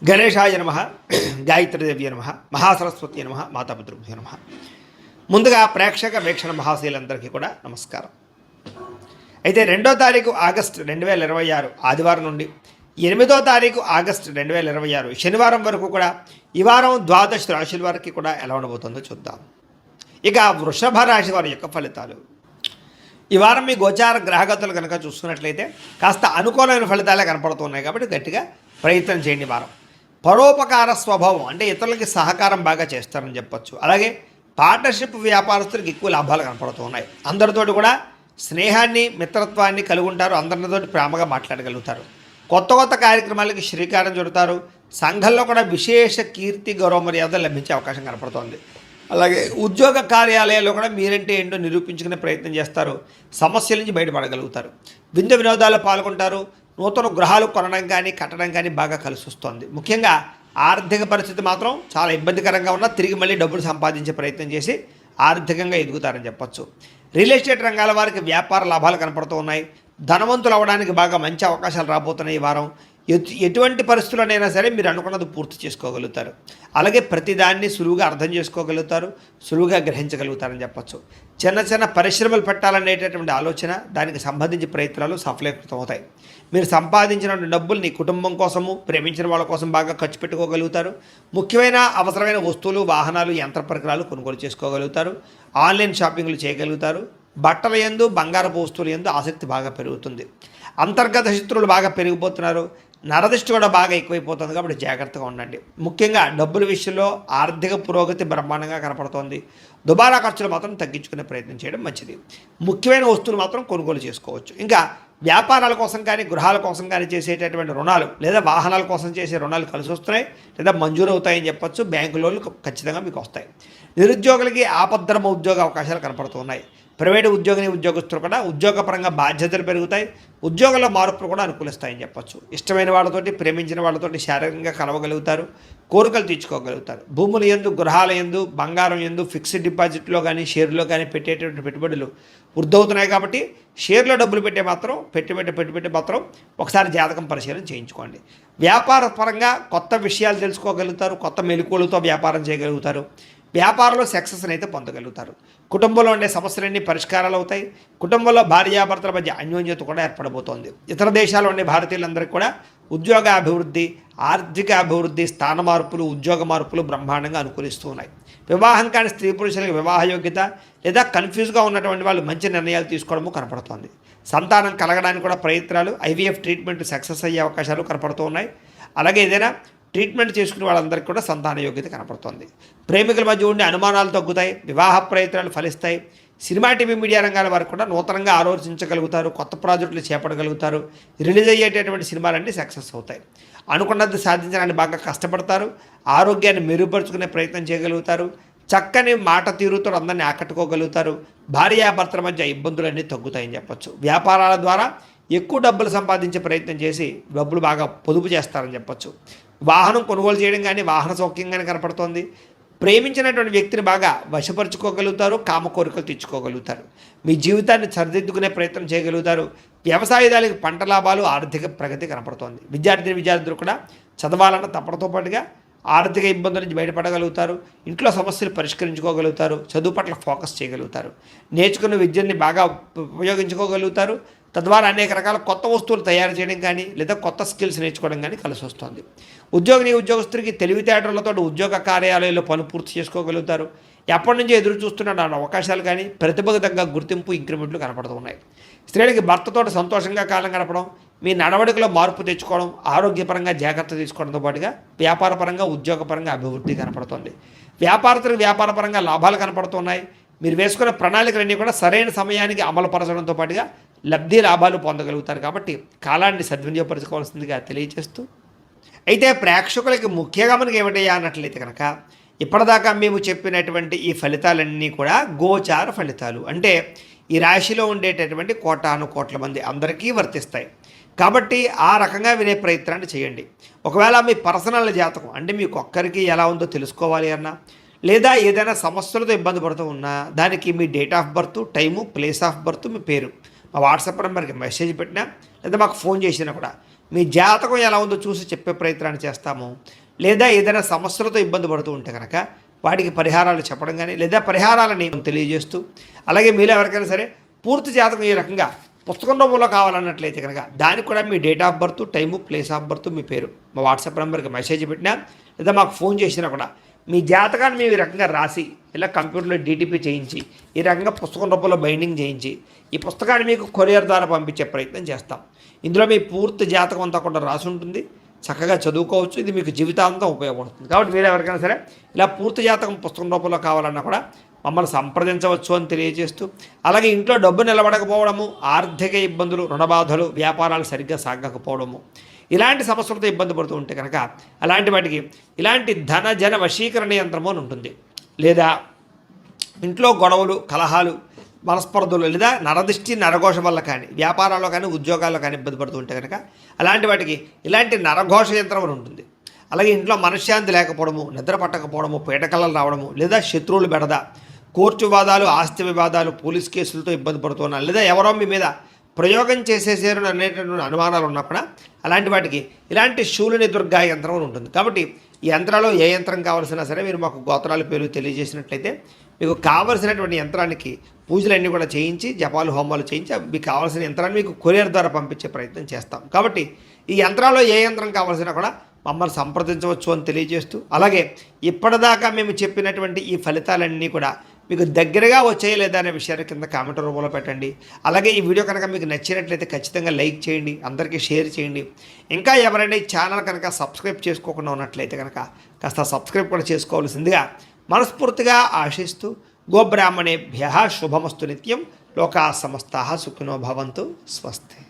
గణేశాయ నమ, గాయత్రీదేవ్య నమ, మహాసరస్వతి నమ, మాతాపితృభ్యో నమ. ముందుగా ప్రేక్షక వీక్షణ మహాశీలందరికీ కూడా నమస్కారం. అయితే 2వ తారీఖు ఆగస్టు 2026 ఆదివారం నుండి 8వ తారీఖు ఆగస్టు 2026 శనివారం వరకు కూడా ఈ వారం ద్వాదశ రాశుల వారికి కూడా ఎలా ఉండబోతుందో చూద్దాం. ఇక వృషభ రాశి వారి యొక్క ఫలితాలు. ఈ వారం మీ గోచార గ్రహగతులు కనుక చూసుకున్నట్లయితే కాస్త అనుకూలమైన ఫలితాలే కనపడుతున్నాయి కాబట్టి గట్టిగా ప్రయత్నం చేయండి. వారం పరోపకార స్వభావం అంటే ఇతరులకి సహకారం బాగా చేస్తారని చెప్పొచ్చు. అలాగే పార్ట్నర్షిప్ వ్యాపారస్తులకు ఎక్కువ లాభాలు కనపడుతున్నాయి. అందరితోటి కూడా స్నేహాన్ని మిత్రత్వాన్ని కలిగి ఉంటారు. అందరితోటి ప్రేమగా మాట్లాడగలుగుతారు. కొత్త కొత్త కార్యక్రమాలకి శ్రీకారం చుడతారు. సంఘంలో కూడా విశేష కీర్తి గౌరవ మర్యాదలు లభించే అవకాశం కనపడుతోంది. అలాగే ఉద్యోగ కార్యాలయాల్లో కూడా మీరంటే ఏంటో నిరూపించుకునే ప్రయత్నం చేస్తారు. సమస్యల నుంచి బయటపడగలుగుతారు. విందు వినోదాల్లో పాల్గొంటారు. నూతన గృహాలు కొనడం కానీ కట్టడం కానీ బాగా కలిసి వస్తుంది. ముఖ్యంగా ఆర్థిక పరిస్థితి మాత్రం చాలా ఇబ్బందికరంగా ఉన్నా తిరిగి మళ్ళీ డబ్బులు సంపాదించే ప్రయత్నం చేసి ఆర్థికంగా ఎదుగుతారని చెప్పొచ్చు. రియల్ ఎస్టేట్ రంగాల వారికి వ్యాపార లాభాలు కనపడుతూ ఉన్నాయి. ధనవంతులు అవ్వడానికి బాగా మంచి అవకాశాలు రాబోతున్నాయి. ఈ వారం ఎటువంటి పరిస్థితుల్లోనైనా సరే మీరు అనుకున్నది పూర్తి చేసుకోగలుగుతారు. అలాగే ప్రతిదాన్ని సులువుగా అర్థం చేసుకోగలుగుతారు, సులువుగా గ్రహించగలుగుతారని చెప్పచ్చు. చిన్న చిన్న పరిశ్రమలు పెట్టాలనేటటువంటి ఆలోచన, దానికి సంబంధించి ప్రయత్నాలు సఫలీకృతమవుతాయి. మీరు సంపాదించిన డబ్బుల్ని కుటుంబం కోసము, ప్రేమించిన వాళ్ళ కోసం బాగా ఖర్చు పెట్టుకోగలుగుతారు. ముఖ్యమైన అవసరమైన వస్తువులు, వాహనాలు, యంత్ర పరికరాలు కొనుగోలు చేసుకోగలుగుతారు. ఆన్లైన్ షాపింగ్లు చేయగలుగుతారు. బట్టల యందు, బంగారపు వస్తువుల యందు ఆసక్తి బాగా పెరుగుతుంది. అంతర్గత శత్రువులు బాగా పెరిగిపోతున్నారు. నరదృష్టి కూడా బాగా ఎక్కువైపోతుంది కాబట్టి జాగ్రత్తగా ఉండండి. ముఖ్యంగా డబ్బుల విషయంలో ఆర్థిక పురోగతి బ్రహ్మాండంగా కనపడుతోంది. దుబారా ఖర్చులు మాత్రం తగ్గించుకునే ప్రయత్నం చేయడం మంచిది. ముఖ్యమైన వస్తువులు మాత్రం కొనుగోలు చేసుకోవచ్చు. ఇంకా వ్యాపారాల కోసం కానీ గృహాల కోసం కానీ చేసేటటువంటి రుణాలు లేదా వాహనాల కోసం చేసే రుణాలు కలిసి వస్తున్నాయి లేదా మంజూరు అవుతాయని చెప్పొచ్చు. బ్యాంకు లోన్లు ఖచ్చితంగా మీకు వస్తాయి. నిరుద్యోగులకి ఆపద్ధర్మ ఉద్యోగ అవకాశాలు కనపడుతున్నాయి. ప్రైవేటు ఉద్యోగస్తులు కూడా ఉద్యోగపరంగా బాధ్యతలు పెరుగుతాయి. ఉద్యోగంలో మార్పులు కూడా అనుకూలిస్తాయని చెప్పొచ్చు. ఇష్టమైన వాళ్ళతోటి, ప్రేమించిన వాళ్ళతోటి శారీరకంగా కలవగలుగుతారు. కోరికలు తీర్చుకోగలుగుతారు. భూముల యందు, గృహాల యందు, బంగారం యందు, ఫిక్స్డ్ డిపాజిట్లో కానీ షేర్లో కానీ పెట్టేటువంటి పెట్టుబడులు వృద్ధవుతున్నాయి కాబట్టి షేర్లో డబ్బులు పెట్టి మాత్రం ఒకసారి జాతకం పరిశీలన చేయించుకోండి. వ్యాపార పరంగా కొత్త విషయాలు తెలుసుకోగలుగుతారు. కొత్త మెలకువలతో వ్యాపారం చేయగలుగుతారు. వ్యాపారంలో సక్సెస్ని అయితే పొందగలుగుతారు. కుటుంబంలో ఉండే సమస్యలన్నీ పరిష్కారాలు అవుతాయి. కుటుంబంలో భార్యాభర్తల మధ్య అన్యోన్యత కూడా ఏర్పడబోతోంది. ఇతర దేశాల్లో ఉండే భారతీయులందరికీ కూడా ఉద్యోగ అభివృద్ధి, ఆర్థిక అభివృద్ధి, స్థాన మార్పులు, ఉద్యోగ మార్పులు బ్రహ్మాండంగా అనుకూలిస్తూ ఉన్నాయి. వివాహం కాని స్త్రీ పురుషులకు వివాహ యోగ్యత లేదా కన్ఫ్యూజ్గా ఉన్నటువంటి వాళ్ళు మంచి నిర్ణయాలు తీసుకోవడము కనపడుతోంది. సంతానం కలగడానికి కూడా ప్రయత్నాలు, ఐవీఎఫ్ ట్రీట్మెంట్ సక్సెస్ అయ్యే అవకాశాలు కనపడుతూ ఉన్నాయి. అలాగే ఏదైనా ట్రీట్మెంట్ చేసుకునే వాళ్ళందరికీ కూడా సంతాన యోగ్యత కనపడుతుంది. ప్రేమికుల మధ్య ఉండే అనుమానాలు తగ్గుతాయి. వివాహ ప్రయత్నాలు ఫలిస్తాయి. సినిమా, టీవీ, మీడియా రంగాల వారు కూడా నూతనంగా ఆలోచించగలుగుతారు. కొత్త ప్రాజెక్టులు చేపట్టగలుగుతారు. రిలీజ్ అయ్యేటటువంటి సినిమాలన్నీ సక్సెస్ అవుతాయి. అనుకున్నది సాధించడానికి బాగా కష్టపడతారు. ఆరోగ్యాన్ని మెరుగుపరుచుకునే ప్రయత్నం చేయగలుగుతారు. చక్కని మాట తీరుతో అందరినీ ఆకట్టుకోగలుగుతారు. భార్యాభర్తల మధ్య ఇబ్బందులన్నీ తగ్గుతాయని చెప్పొచ్చు. వ్యాపారాల ద్వారా ఎక్కువ డబ్బులు సంపాదించే ప్రయత్నం చేసి డబ్బులు బాగా పొదుపు చేస్తారని చెప్పొచ్చు. వాహనం కొనుగోలు చేయడం కానీ వాహన సౌఖ్యం కానీ కనపడుతోంది. ప్రేమించినటువంటి వ్యక్తిని బాగా వశపరుచుకోగలుగుతారు. కామ కోరికలు తెచ్చుకోగలుగుతారు. మీ జీవితాన్ని సరిదిద్దుకునే ప్రయత్నం చేయగలుగుతారు. వ్యవసాయదారులకు పంట లాభాలు, ఆర్థిక ప్రగతి కనపడుతోంది. విద్యార్థులు కూడా చదవాలన్న తప్పడంతో పాటుగా ఆర్థిక ఇబ్బందుల నుంచి బయటపడగలుగుతారు. ఇంట్లో సమస్యలు పరిష్కరించుకోగలుగుతారు. చదువు పట్ల ఫోకస్ చేయగలుగుతారు. నేర్చుకున్న విద్యని బాగా ఉపయోగించుకోగలుగుతారు. తద్వారా అనేక రకాల కొత్త వస్తువులు తయారు చేయడం కానీ లేదా కొత్త స్కిల్స్ నేర్చుకోవడం కానీ కలిసి వస్తుంది. ఉద్యోగస్తుడికి తెలివితేటలతో ఉద్యోగ కార్యాలయాల్లో పనులు పూర్తి చేసుకోగలుగుతారు. ఎప్పటి నుంచో ఎదురు చూస్తున్న అవకాశాలు కానీ ప్రతిభకు తగ్గ గుర్తింపు, ఇంక్రిమెంట్లు కనపడుతున్నాయి. స్త్రీలకి భర్తతో సంతోషంగా కాలం గడపడం, మీ నడవడికలో మార్పు తెచ్చుకోవడం, ఆరోగ్యపరంగా జాగ్రత్త తీసుకోవడంతో పాటుగా వ్యాపారపరంగా, ఉద్యోగపరంగా అభివృద్ధి కనపడుతుంది. వ్యాపారపరంగా లాభాలు కనపడుతున్నాయి. మీరు వేసుకున్న ప్రణాళికలన్నీ కూడా సరైన సమయానికి అమలు పరచడంతో పాటుగా లబ్ధి లాభాలు పొందగలుగుతారు. కాబట్టి కాలాన్ని సద్వినియోగపరచుకోవాల్సిందిగా తెలియజేస్తూ, అయితే ప్రేక్షకులకి ముఖ్యంగా మనకి ఏమిటయ్యా అన్నట్లయితే కనుక ఇప్పటిదాకా మేము చెప్పినటువంటి ఈ ఫలితాలన్నీ కూడా గోచార ఫలితాలు. అంటే ఈ రాశిలో ఉండేటటువంటి కోటాను కోట్ల మంది అందరికీ వర్తిస్తాయి. కాబట్టి ఆ రకంగా వినే ప్రయత్నాన్ని చేయండి. ఒకవేళ మీ పర్సనల్ జాతకం అంటే మీకు ఒక్కరికి ఎలా ఉందో తెలుసుకోవాలి అన్నా, లేదా ఏదైనా సమస్యలతో ఇబ్బంది పడుతూ ఉన్నా దానికి మీ date of birth, time, place of birth, మీ పేరు మా వాట్సాప్ నెంబర్కి మెసేజ్ పెట్టినా లేదా మాకు ఫోన్ చేసినా కూడా మీ జాతకం ఎలా ఉందో చూసి చెప్పే ప్రయత్నాన్ని చేస్తాము. లేదా ఏదైనా సమస్యలతో ఇబ్బంది పడుతూ ఉంటే కనుక వాటికి పరిహారాలు చెప్పడం కానీ లేదా పరిహారాలని తెలియజేస్తూ, అలాగే మీలో ఎవరికైనా సరే పూర్తి జాతకం ఈ రకంగా పుస్తకం రూపంలో కావాలన్నట్లయితే కనుక దానికి కూడా మీ date of birth, time, place of birth, మీ పేరు మా వాట్సాప్ నెంబర్కి మెసేజ్ పెట్టినా లేదా మాకు ఫోన్ చేసినా కూడా మీ జాతకాన్ని మేము ఈ రకంగా రాసి ఇలా కంప్యూటర్లో డీటీపీ చేయించి ఈ రకంగా పుస్తకం రూపంలో బైండింగ్ చేయించి ఈ పుస్తకాన్ని మీకు కొరియర్ ద్వారా పంపించే ప్రయత్నం చేస్తాం. ఇందులో మీ పూర్తి జాతకం అంతా కూడా రాసి ఉంటుంది. చక్కగా చదువుకోవచ్చు. ఇది మీకు జీవితాంతం ఉపయోగపడుతుంది. కాబట్టి మీరు ఎవరికైనా సరే ఇలా పూర్తి జాతకం పుస్తకం రూపంలో కావాలన్నా కూడా మమ్మల్ని సంప్రదించవచ్చు అని తెలియజేస్తూ, అలాగే ఇంట్లో డబ్బు నిలబడకపోవడము, ఆర్థిక ఇబ్బందులు, రుణబాధలు, వ్యాపారాలు సరిగ్గా సాగకపోవడము, ఇలాంటి సమస్యలతో ఇబ్బంది పడుతూ ఉంటే కనుక అలాంటి వాటికి ఇలాంటి ధన జన వశీకరణ యంత్రము అని ఉంటుంది. లేదా ఇంట్లో గొడవలు, కలహాలు, మనస్పర్ధలు లేదా నరదృష్టి, నరఘోష వల్ల కానీ వ్యాపారాల్లో కానీ ఉద్యోగాల్లో కానీ ఇబ్బంది పడుతూ ఉంటే కనుక అలాంటి వాటికి ఇలాంటి నరఘోష యంత్రం అని ఉంటుంది. అలాగే ఇంట్లో మనశ్శాంతి లేకపోవడము, నిద్ర పట్టకపోవడము, పీడకలలు రావడము, లేదా శత్రువులు బెడద, కోర్టు వివాదాలు, ఆస్తి వివాదాలు, పోలీస్ కేసులతో ఇబ్బంది పడుతున్నారు, లేదా ఎవరో మీ మీద ప్రయోగం చేసేసారు అనేటటువంటి అనుమానాలు ఉన్నప్పుడు అలాంటి వాటికి ఇలాంటి శూలిని దుర్గా యంత్రం ఉంటుంది. కాబట్టి ఈ యంత్రాలు ఏ యంత్రం కావాల్సినా సరే మీరు మాకు గోత్రాల పేర్లు తెలియజేసినట్లయితే మీకు కావలసినటువంటి యంత్రానికి పూజలన్నీ కూడా చేయించి, జపాలు, హోమాలు చేయించి మీకు కావాల్సిన యంత్రాన్ని మీకు కొరియర్ ద్వారా పంపించే ప్రయత్నం చేస్తాం. కాబట్టి ఈ యంత్రాల్లో ఏ యంత్రం కావాల్సినా కూడా మమ్మల్ని సంప్రదించవచ్చు అని తెలియజేస్తూ, అలాగే ఇప్పటిదాకా మేము చెప్పినటువంటి ఈ ఫలితాలన్నీ కూడా మీకు దగ్గరగా వచ్చాయి లేదా అనే విషయాన్ని కింద కామెంట్ రూపంలో పెట్టండి. అలాగే ఈ వీడియో కనుక మీకు నచ్చినట్లయితే ఖచ్చితంగా లైక్ చేయండి, అందరికీ షేర్ చేయండి. ఇంకా ఎవరైనా ఈ ఛానల్ కనుక సబ్స్క్రైబ్ చేసుకోకుండా ఉన్నట్లయితే కనుక కాస్త సబ్స్క్రైబ్ కూడా చేసుకోవాల్సిందిగా మనస్ఫూర్తిగా ఆశిస్తూ, గోబ్రాహ్మణేభ్యః శుభమస్తు నిత్యం, లోకా సమస్తాః సుఖినో భవంతు, స్వస్తి.